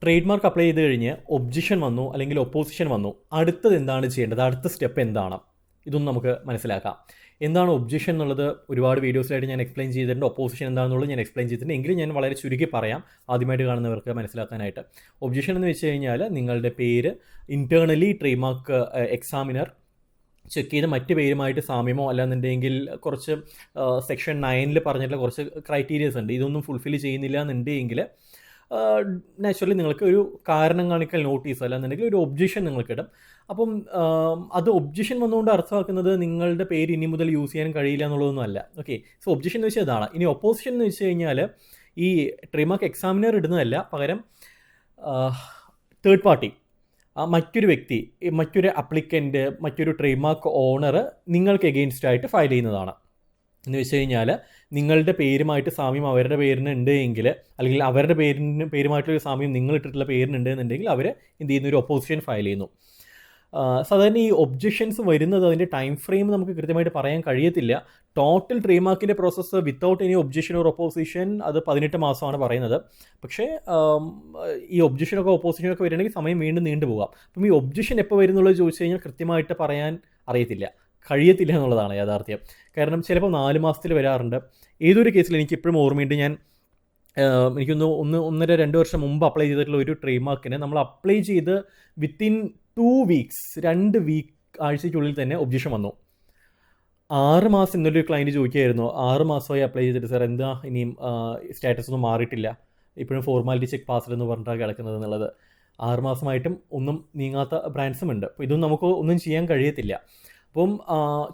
Trade mark apply ചെയ്ത് കഴിഞ്ഞ് objection വന്നു അല്ലെങ്കിൽ ഒപ്പോസിഷൻ വന്നു, അടുത്തത് എന്താണ് ചെയ്യേണ്ടത്, അടുത്ത സ്റ്റെപ്പ് എന്താണ്, ഇതൊന്നും നമുക്ക് മനസ്സിലാക്കാം. എന്താണ് ഒബ്ജക്ഷൻ എന്നുള്ളത് ഒരുപാട് വീഡിയോസിലായിട്ട് ഞാൻ എക്സ്പ്ലെയിൻ ചെയ്തിട്ടുണ്ട്. ഒപ്പോസിഷൻ എന്താണെന്നുള്ളത് ഞാൻ എക്സ്പ്ലെയിൻ ചെയ്തിട്ടുണ്ട്. എങ്കിലും ഞാൻ വളരെ ചുരുക്കി പറയാം, ആദ്യമായിട്ട് കാണുന്നവർക്ക് മനസ്സിലാക്കാനായിട്ട്. ഒബ്ജക്ഷൻ എന്ന് വെച്ച് കഴിഞ്ഞാൽ നിങ്ങളുടെ പേര് internally trade mark examiner check ചെയ്ത് മറ്റ് പേരുമായിട്ട് സാമ്യമോ അല്ലാന്നുണ്ടെങ്കിൽ കുറച്ച് സെക്ഷൻ 9 പറഞ്ഞിട്ടുള്ള കുറച്ച് ക്രൈറ്റീരിയസ് ഉണ്ട്, ഇതൊന്നും ഫുൾഫിൽ ചെയ്യുന്നില്ല എന്നുണ്ടെങ്കിൽ നാച്ചുറലി നിങ്ങൾക്ക് ഒരു കാരണം കാണിക്കൽ നോട്ടീസ് അല്ലാന്നുണ്ടെങ്കിൽ ഒരു ഒബ്ജക്ഷൻ നിങ്ങൾക്കിടും. അപ്പം അത് ഒബ്ജക്ഷൻ വന്നുകൊണ്ട് അർത്ഥമാക്കുന്നത് നിങ്ങളുടെ പേര് ഇനി മുതൽ യൂസ് ചെയ്യാൻ കഴിയില്ല എന്നുള്ളതൊന്നും അല്ല. ഓക്കെ, സോ ഒബ്ജക്ഷൻ എന്ന് വെച്ചാൽ അതാണ്. ഇനി ഒപ്പോസിഷൻ എന്ന് വെച്ച് കഴിഞ്ഞാൽ ഈ ട്രേഡ് മാർക്ക് എക്സാമിനർ ഇടുന്നതല്ല, പകരം തേർഡ് പാർട്ടി, മറ്റൊരു വ്യക്തി, മറ്റൊരു അപ്ലിക്കൻ്റ്, മറ്റൊരു ട്രേഡ് മാർക്ക് ഓണർ നിങ്ങൾക്ക് എഗെയിൻസ്റ്റ് ആയിട്ട് ഫയൽ ചെയ്യുന്നതാണ്. എന്ന് വെച്ച് കഴിഞ്ഞാൽ നിങ്ങളുടെ പേരുമായിട്ട് സാമ്യം അവരുടെ പേരിന് ഉണ്ട് എങ്കിൽ, അല്ലെങ്കിൽ അവരുടെ പേരുമായിട്ടൊരു സാമ്യം നിങ്ങളിട്ടിട്ടുള്ള പേരിനുണ്ട് എന്നുണ്ടെങ്കിൽ അവർ എന്ത് ചെയ്യുന്ന ഒരു ഒപ്പോസിഷൻ ഫയൽ ചെയ്യുന്നു. സാധാരണ ഈ ഒബ്ജക്ഷൻസ് വരുന്നത് അതിൻ്റെ ടൈം ഫ്രെയിം നമുക്ക് കൃത്യമായിട്ട് പറയാൻ കഴിയത്തില്ല. ടോട്ടൽ ട്രേഡ് മാർക്കിൻ്റെ process without any objection or opposition അത് 18 മാസമാണ് പറയുന്നത്. പക്ഷേ ഈ ഒബ്ജക്ഷനൊക്കെ ഒപ്പോസിഷനൊക്കെ വരണമെങ്കിൽ സമയം വീണ്ടും നീണ്ടുപോകാം. അപ്പം ഈ ഒബ്ജക്ഷൻ എപ്പോൾ വരുന്നുള്ളത് ചോദിച്ചു കഴിഞ്ഞാൽ കൃത്യമായിട്ട് പറയാൻ അറിയത്തില്ല, കഴിയത്തില്ല എന്നുള്ളതാണ് യാഥാർത്ഥ്യം. കാരണം ചിലപ്പോൾ 4 മാസത്തിൽ വരാറുണ്ട്. ഏതൊരു കേസിൽ എനിക്ക് ഇപ്പോഴും ഓർമ്മയുണ്ട്, ഞാൻ എനിക്കൊന്ന് 1.5-2 വർഷം മുമ്പ് അപ്ലൈ ചെയ്തിട്ടുള്ള ഒരു ട്രേഡ് മാർക്കിന് നമ്മൾ അപ്ലൈ ചെയ്ത് വിത്തിൻ 2 വീക്സ് 2 ആഴ്ചയ്ക്കുള്ളിൽ തന്നെ ഒബ്ജക്ഷൻ വന്നു. 6 മാസം ഇന്നൊരു ക്ലയൻറ്റ് ചോദിക്കുകയായിരുന്നു, 6 മാസമായി അപ്ലൈ ചെയ്തിട്ട് സാർ എന്താ ഇനിയും സ്റ്റാറ്റസ് ഒന്നും മാറിയിട്ടില്ല, ഇപ്പോഴും ഫോർമാലിറ്റി ചെക്ക് പാസ്ഡ് എന്ന് പറഞ്ഞിട്ടാണ് കിടക്കുന്നത് എന്നുള്ളത്. 6 മാസമായിട്ടും ഒന്നും നീങ്ങാത്ത ബ്രാൻഡ്സും ഉണ്ട്. അപ്പോൾ ഇതൊന്നും നമുക്ക് ഒന്നും ചെയ്യാൻ കഴിയത്തില്ല. അപ്പം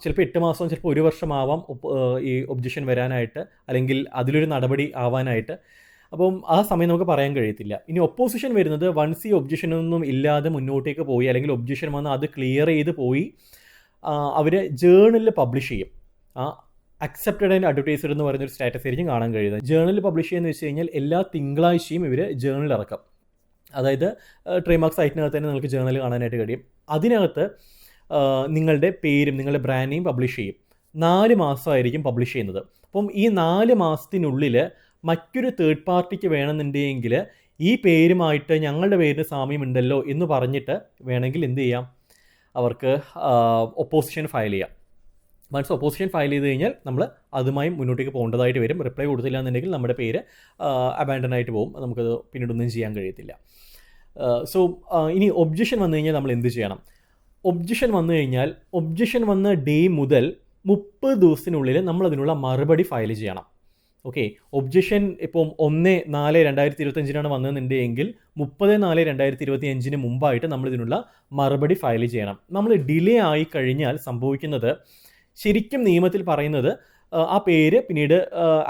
ചിലപ്പോൾ 8 മാസം, ചിലപ്പോൾ 1 വർഷമാവാം ഈ ഒബ്ജക്ഷൻ വരാനായിട്ട്, അല്ലെങ്കിൽ അതിലൊരു നടപടി ആവാനായിട്ട്. അപ്പം ആ സമയം നമുക്ക് പറയാൻ കഴിയത്തില്ല. ഇനി ഒപ്പോസിഷൻ വരുന്നത് വൺസ് ഈ ഒബ്ജക്ഷനൊന്നും ഇല്ലാതെ മുന്നോട്ടേക്ക് പോയി, അല്ലെങ്കിൽ ഒബ്ജക്ഷൻ വന്ന് അത് ക്ലിയർ ചെയ്ത് പോയി, അവർ ജേർണലിൽ പബ്ലിഷ് ചെയ്യും. അക്സെപ്റ്റഡ് ആൻഡ് അഡ്വർടൈസ്ഡ് എന്ന് പറയുന്നൊരു സ്റ്റാറ്റസ് ആയിരിക്കും കാണാൻ കഴിയുന്നത്. ജേർണലിൽ പബ്ലിഷ് ചെയ്യുന്നത് വെച്ച് കഴിഞ്ഞാൽ എല്ലാ തിങ്കളാഴ്ചയും ഇവർ ജേർണൽ ഇറക്കും. അതായത് ട്രേഡ് മാർക്ക് സൈറ്റിനകത്ത് തന്നെ നിങ്ങൾക്ക് ജേർണൽ കാണാനായിട്ട് കഴിയും. അതിനകത്ത് നിങ്ങളുടെ പേരും നിങ്ങളുടെ ബ്രാൻഡ് നെയിം പബ്ലിഷ് ചെയ്യും. 4 മാസമായിരിക്കും പബ്ലിഷ് ചെയ്യുന്നത്. അപ്പം ഈ 4 മാസത്തിനുള്ളിൽ മറ്റൊരു തേർഡ് പാർട്ടിക്ക് വേണമെന്നുണ്ടെങ്കിൽ ഈ പേരുമായിട്ട് ഞങ്ങളുടെ പേരിന് സാമ്യമുണ്ടല്ലോ എന്ന് പറഞ്ഞിട്ട് വേണമെങ്കിൽ എന്ത് ചെയ്യാം, അവർക്ക് ഒപ്പോസിഷൻ ഫയൽ ചെയ്യാം. വൺസ് ഒപ്പോസിഷൻ ഫയൽ ചെയ്ത് കഴിഞ്ഞാൽ നമ്മൾ അതുമായി മുന്നോട്ടേക്ക് പോകേണ്ടതായിട്ട് വരും. റിപ്ലൈ കൊടുത്തില്ല എന്നുണ്ടെങ്കിൽ നമ്മുടെ പേര് അബാൻഡൻ ആയിട്ട് പോകും, നമുക്കത് പിന്നീടൊന്നും ചെയ്യാൻ കഴിയത്തില്ല. സോ ഇനി ഒബ്ജക്ഷൻ വന്നു കഴിഞ്ഞാൽ നമ്മൾ എന്ത് ചെയ്യണം? ഒബ്ജക്ഷൻ വന്നു കഴിഞ്ഞാൽ ഒബ്ജക്ഷൻ വന്ന ഡേ മുതൽ 30 ദിവസത്തിനുള്ളിൽ നമ്മളതിനുള്ള മറുപടി ഫയൽ ചെയ്യണം. ഓക്കെ, ഒബ്ജക്ഷൻ ഇപ്പം 1/4/2025 വന്നതെന്നുണ്ടെങ്കിൽ 30/4/2025 മുമ്പായിട്ട് നമ്മളിതിനുള്ള മറുപടി ഫയൽ ചെയ്യണം. നമ്മൾ ഡിലേ ആയി കഴിഞ്ഞാൽ സംഭവിക്കുന്നത്, ശരിക്കും നിയമത്തിൽ പറയുന്നത് ആ പേര് പിന്നീട്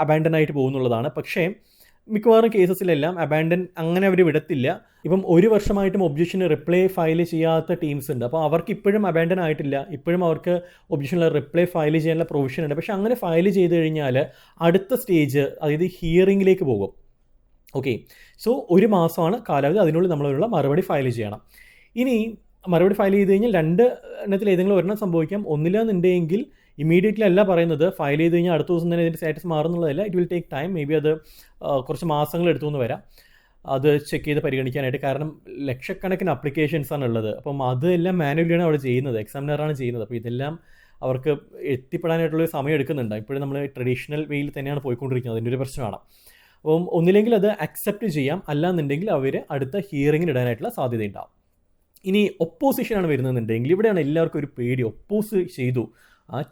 അബാൻഡൻ ആയിട്ട് പോകുന്നുള്ളതാണ്. പക്ഷേ മിക്കവാറും കേസസിലെല്ലാം അബാൻഡൻ അങ്ങനെ അവർ വിടത്തില്ല. ഇപ്പം 1 വർഷമായിട്ടും ഒബ്ജക്ഷന് റിപ്ലൈ ഫയൽ ചെയ്യാത്ത ടീംസ് ഉണ്ട്. അപ്പോൾ അവർക്ക് ഇപ്പോഴും അബാൻഡൻ ആയിട്ടില്ല, ഇപ്പോഴും അവർക്ക് ഒബ്ജക്ഷനിൽ റിപ്ലൈ ഫയൽ ചെയ്യാനുള്ള പ്രൊവിഷൻ ഉണ്ട്. പക്ഷേ അങ്ങനെ ഫയൽ ചെയ്ത് കഴിഞ്ഞാൽ അടുത്ത സ്റ്റേജ്, അതായത് ഹിയറിങ്ങിലേക്ക് പോകും. ഓക്കെ, സോ 1 മാസമാണ് കാലാവധി, അതിനുള്ളിൽ നമ്മളുള്ള മറുപടി ഫയൽ ചെയ്യണം. ഇനി മറുപടി ഫയൽ ചെയ്ത് കഴിഞ്ഞാൽ 2 എണ്ണത്തിൽ ഏതെങ്കിലും ഒരെണ്ണം സംഭവിക്കാം. ഒന്നില്ലാന്നുണ്ടെങ്കിൽ ഇമീഡിയറ്റ്ലി അല്ല പറയുന്നത്, ഫയൽ ചെയ്ത് കഴിഞ്ഞാൽ അടുത്ത ദിവസം തന്നെ ഇതിൻ്റെ സ്റ്റാറ്റസ് മാറുന്നുള്ളതല്ല. It will take time. Maybe അത് കുറച്ച് മാസങ്ങൾ എടുത്തുകൊണ്ട് വരാം അത് ചെക്ക് ചെയ്ത് പരിഗണിക്കാനായിട്ട്. കാരണം ലക്ഷക്കണക്കിന് അപ്ലിക്കേഷൻസാണ് ഉള്ളത്. അപ്പം അതെല്ലാം മാനുവലിയാണ് അവിടെ ചെയ്യുന്നത്, എക്സാമിനറാണ് ചെയ്യുന്നത്. അപ്പോൾ ഇതെല്ലാം അവർക്ക് എത്തിപ്പെടാനായിട്ടുള്ളൊരു സമയം എടുക്കുന്നുണ്ട്. ഇപ്പോഴും നമ്മൾ ട്രഡീഷണൽ വേയിൽ തന്നെയാണ് പോയിക്കൊണ്ടിരിക്കുന്നത്, അതിൻ്റെ ഒരു പ്രശ്നമാണ്. അപ്പം ഒന്നില്ലെങ്കിൽ അത് അക്സെപ്റ്റ് ചെയ്യാം, അല്ലാന്നുണ്ടെങ്കിൽ അവർ അടുത്ത ഹിയറിങ്ങിന് ഇടാനായിട്ടുള്ള സാധ്യതയുണ്ടാവും. ഇനി ഒപ്പോസിഷനാണ് വരുന്നതെന്നുണ്ടെങ്കിൽ ഇവിടെയാണ് എല്ലാവർക്കും ഒരു പേടി. ഒപ്പോസ് ചെയ്തു,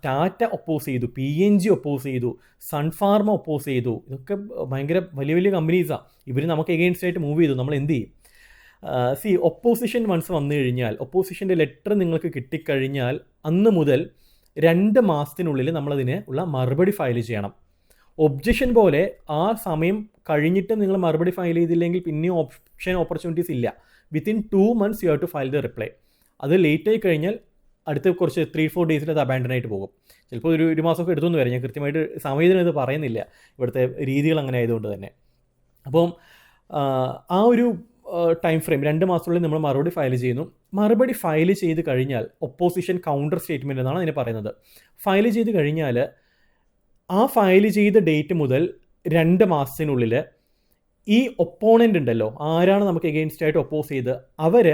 ടാറ്റ ഒപ്പോസ് ചെയ്തു, PNG ഒപ്പോസ് ചെയ്തു, സൺഫാർമ ഒപ്പോസ് ചെയ്തു. ഇതൊക്കെ ഭയങ്കര വലിയ വലിയ കമ്പനീസാണ്. ഇവർ നമുക്ക് എഗെയിൻസ്റ്റ് ആയിട്ട് മൂവ് ചെയ്തു, നമ്മൾ എന്ത് ചെയ്യും? ഒപ്പോസിഷൻ വൺസ് വന്നു കഴിഞ്ഞാൽ, ഒപ്പോസിഷൻ്റെ ലെറ്റർ നിങ്ങൾക്ക് കിട്ടിക്കഴിഞ്ഞാൽ അന്ന് മുതൽ 2 മാസത്തിനുള്ളിൽ നമ്മളതിന് ഉള്ള മറുപടി ഫയൽ ചെയ്യണം. ഒബ്ജക്ഷൻ പോലെ ആ സമയം കഴിഞ്ഞിട്ട് നിങ്ങൾ മറുപടി ഫയൽ ചെയ്തില്ലെങ്കിൽ പിന്നെയും ഓപ്പർച്യൂണിറ്റീസ് ഇല്ല. Within 2 months you have to file the reply. അത് ലേറ്റ് ആയി കഴിഞ്ഞാൽ അടുത്ത കുറച്ച് 3-4 ഡേയ്സിൽ അത് അബാൻഡൻ ആയിട്ട് പോകും. ചിലപ്പോൾ ഒരു മാസമൊക്കെ എടുത്തുകൊണ്ട് വരാം. ഞാൻ കൃത്യമായിട്ട് സമയത്തിന് ഇത് പറയുന്നില്ല, ഇവിടുത്തെ രീതികൾ അങ്ങനെ ആയതുകൊണ്ട് തന്നെ. അപ്പം ആ ഒരു ടൈം ഫ്രെയിം 2 മാസത്തിനുള്ളിൽ നമ്മൾ മറുപടി ഫയൽ ചെയ്യുന്നു. മറുപടി ഫയൽ ചെയ്ത് കഴിഞ്ഞാൽ ഒപ്പോസിഷൻ കൗണ്ടർ സ്റ്റേറ്റ്മെൻറ്റ് എന്നാണ് അതിനെ പറയുന്നത്. ഫയൽ ചെയ്ത് കഴിഞ്ഞാൽ ആ ഫയൽ ചെയ്ത ഡേറ്റ് മുതൽ 2 മാസത്തിനുള്ളിൽ ഈ ഒപ്പോണൻ്റ് ഉണ്ടല്ലോ, ആരാണ് നമുക്ക് എഗെയിൻസ്റ്റ് ആയിട്ട് ഒപ്പോസ് ചെയ്ത്, അവർ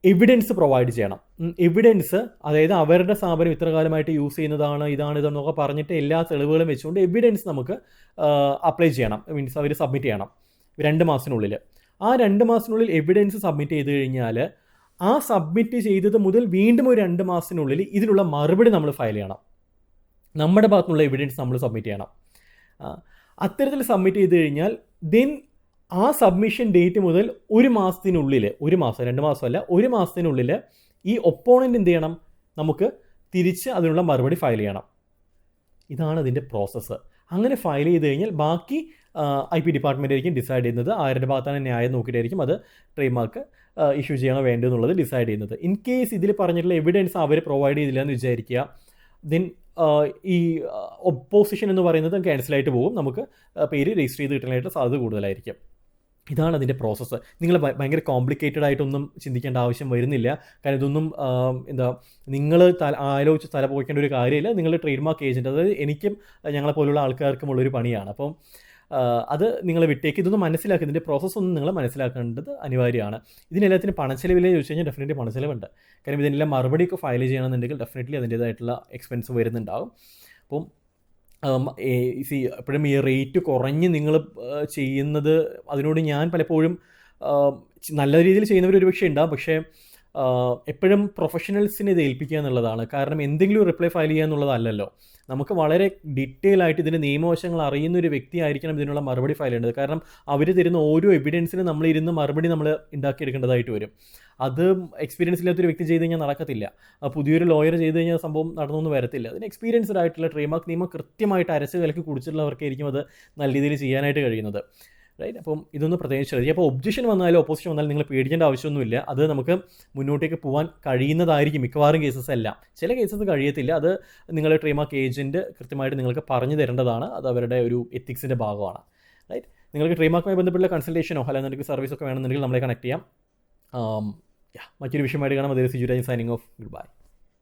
എവിഡൻസ് പ്രൊവൈഡ് ചെയ്യണം. എവിഡൻസ്, അതായത് അവരുടെ സ്ഥാപനം ഇത്ര കാലമായിട്ട് യൂസ് ചെയ്യുന്നതാണ്, ഇതെന്നൊക്കെ പറഞ്ഞിട്ട് എല്ലാ തെളിവുകളും വെച്ചുകൊണ്ട് എവിഡൻസ് നമുക്ക് അപ്ലൈ ചെയ്യണം. മീൻസ് അവർ സബ്മിറ്റ് ചെയ്യണം 2 മാസത്തിനുള്ളിൽ. ആ 2 മാസത്തിനുള്ളിൽ എവിഡൻസ് സബ്മിറ്റ് ചെയ്ത് കഴിഞ്ഞാൽ ആ സബ്മിറ്റ് ചെയ്തത് മുതൽ വീണ്ടും ഒരു 2 മാസത്തിനുള്ളിൽ ഇതിനുള്ള മറുപടി നമ്മൾ ഫയൽ ചെയ്യണം. നമ്മുടെ ഭാഗത്തുനിന്നുള്ള എവിഡൻസ് നമ്മൾ സബ്മിറ്റ് ചെയ്യണം. അത്തരത്തിൽ സബ്മിറ്റ് ചെയ്ത് കഴിഞ്ഞാൽ ദെൻ ആ സബ്മിഷൻ ഡേറ്റ് മുതൽ 1 മാസത്തിനുള്ളിൽ, 1 മാസം 2 മാസമല്ല, 1 മാസത്തിനുള്ളിൽ ഈ ഒപ്പോണൻ്റ് എന്ത് ചെയ്യണം, നമുക്ക് തിരിച്ച് അതിനുള്ള മറുപടി ഫയൽ ചെയ്യണം. ഇതാണ് അതിൻ്റെ പ്രോസസ്സ്. അങ്ങനെ ഫയൽ ചെയ്ത് കഴിഞ്ഞാൽ ബാക്കി IP ഡിപ്പാർട്ട്മെൻ്റ് ആയിരിക്കും ഡിസൈഡ് ചെയ്യുന്നത്. ആരുടെ ഭാഗത്താണ് ന്യായം നോക്കിയിട്ടായിരിക്കും അത് ട്രേഡ് മാർക്ക് ഇഷ്യൂ ചെയ്യണോ വേണ്ടതെന്നുള്ളത് ഡിസൈഡ് ചെയ്യുന്നത്. ഇൻ കേസ് ഇതിൽ പറഞ്ഞിട്ടുള്ള എവിഡൻസ് അവർ പ്രൊവൈഡ് ചെയ്തില്ല എന്ന് വിചാരിക്കുക, ദെൻ ഈ ഒപ്പോസിഷൻ എന്ന് പറയുന്നത് ക്യാൻസലായിട്ട് പോകും. നമുക്ക് പേര് രജിസ്റ്റർ ചെയ്ത് കിട്ടാനായിട്ട് സാധ്യത കൂടുതലായിരിക്കും. ഇതാണ് അതിൻ്റെ പ്രോസസ്സ്. നിങ്ങൾ ഭയങ്കര കോംപ്ലിക്കേറ്റഡ് ആയിട്ടൊന്നും ചിന്തിക്കേണ്ട ആവശ്യം വരുന്നില്ല. കാരണം ഇതൊന്നും നിങ്ങൾ ആലോചിച്ച് തല പോയിക്കേണ്ട ഒരു കാര്യമില്ല. നിങ്ങൾ ട്രേഡ് മാർക്ക് ഏജൻറ്റ്, അതായത് എനിക്കും ഞങ്ങളെപ്പോലുള്ള ആൾക്കാർക്കും ഉള്ളൊരു പണിയാണ്. അപ്പം അത് നിങ്ങൾ വിട്ടേക്ക്. ഇതൊന്നും മനസ്സിലാക്കി, ഇതിൻ്റെ പ്രോസസ്സൊന്നും നിങ്ങൾ മനസ്സിലാക്കേണ്ടത് അനിവാര്യമാണ്. ഇതിനെല്ലാത്തിനും പണച്ചെലവില്ലേ ചോദിച്ചു കഴിഞ്ഞാൽ ഡെഫിനറ്റ്ലി പണച്ചെലവുണ്ട്. കാരണം ഇതിനെല്ലാം മറുപടിയൊക്കെ ഫയൽ ചെയ്യണമെന്നുണ്ടെങ്കിൽ ഡെഫിനറ്റ്ലി അതിൻ്റേതായിട്ടുള്ള എക്സ്പെൻസ് വരുന്നുണ്ടാകും. അപ്പം എപ്പോഴും ഈ റേറ്റ് കുറഞ്ഞ് നിങ്ങൾ ചെയ്യുന്നത്, അതിനോട് ഞാൻ പലപ്പോഴും നല്ല രീതിയിൽ ചെയ്യുന്നവർ ഒരുപക്ഷെ ഉണ്ടാകും, പക്ഷേ എപ്പോഴും പ്രൊഫഷണൽസിനെ ഇത് ഏൽപ്പിക്കുക എന്നുള്ളതാണ്. കാരണം എന്തെങ്കിലും റിപ്ലൈ ഫയൽ ചെയ്യുക എന്നുള്ളതല്ലല്ലോ. നമുക്ക് വളരെ ഡീറ്റെയിൽ ആയിട്ട് ഇതിൻ്റെ നിയമവശങ്ങൾ അറിയുന്ന ഒരു വ്യക്തി ആയിരിക്കണം ഇതിനുള്ള മറുപടി ഫയൽ ചെയ്യേണ്ടത്. കാരണം അവർ തരുന്ന ഓരോ എവിഡൻസിനും നമ്മളിരുന്ന് മറുപടി നമ്മൾ ഉണ്ടാക്കിയെടുക്കേണ്ടതായിട്ട് വരും. അത് എക്സ്പീരിയൻസ് ഇല്ലാത്തൊരു വ്യക്തി ചെയ്ത് കഴിഞ്ഞാൽ നടക്കത്തില്ല. പുതിയൊരു ലോയർ ചെയ്ത് കഴിഞ്ഞാൽ സംഭവം നടന്നൊന്നും വരത്തില്ല. അതിന് എക്സ്പീരിയൻസ്ഡ് ആയിട്ടുള്ള ട്രേഡ് മാർക്ക് നിയമം കൃത്യമായിട്ട് അരച്ച് കലക്കി കുടിച്ചിട്ടുള്ളവർക്കായിരിക്കും അത് നല്ല രീതിയിൽ ചെയ്യാനായിട്ട് കഴിയുന്നത്. റൈറ്റ്. അപ്പം ഇതൊന്ന് പ്രത്യേകിച്ച് ശ്രദ്ധിക്കുക. അപ്പോൾ ഒബ്ജക്ഷൻ വന്നാലും ഓപ്പോസിഷൻ വന്നാലും നിങ്ങൾ പേടിക്കേണ്ട ആവശ്യമൊന്നുമില്ല. അത് നമുക്ക് മുന്നോട്ടേക്ക് പോകാൻ കഴിയുന്നതായിരിക്കും മിക്കവാറും കേസസ് എല്ലാം. ചില കേസസ് കഴിയത്തില്ല. അത് നിങ്ങളുടെ ട്രേഡ് മാർക്ക് ഏജൻറ്റ് കൃത്യമായിട്ട് നിങ്ങൾക്ക് പറഞ്ഞു തരേണ്ടതാണ്. അത് അവരുടെ ഒരു എത്തിക്സിൻ്റെ ഭാഗമാണ്. റൈറ്റ്. നിങ്ങൾക്ക് ട്രേഡ് മാർക്കുമായി ബന്ധപ്പെട്ടുള്ള കൺസൾട്ടേഷനോ അല്ലാന്നുണ്ടെങ്കിൽ സർവീസൊക്കെ വേണമെന്നുണ്ടെങ്കിൽ നമ്മളെ കണക്ട് ചെയ്യാം. മറ്റൊരു വിഷയമായിട്ട് കാണാം. അതേ Siju Rajan signing off. Good bye.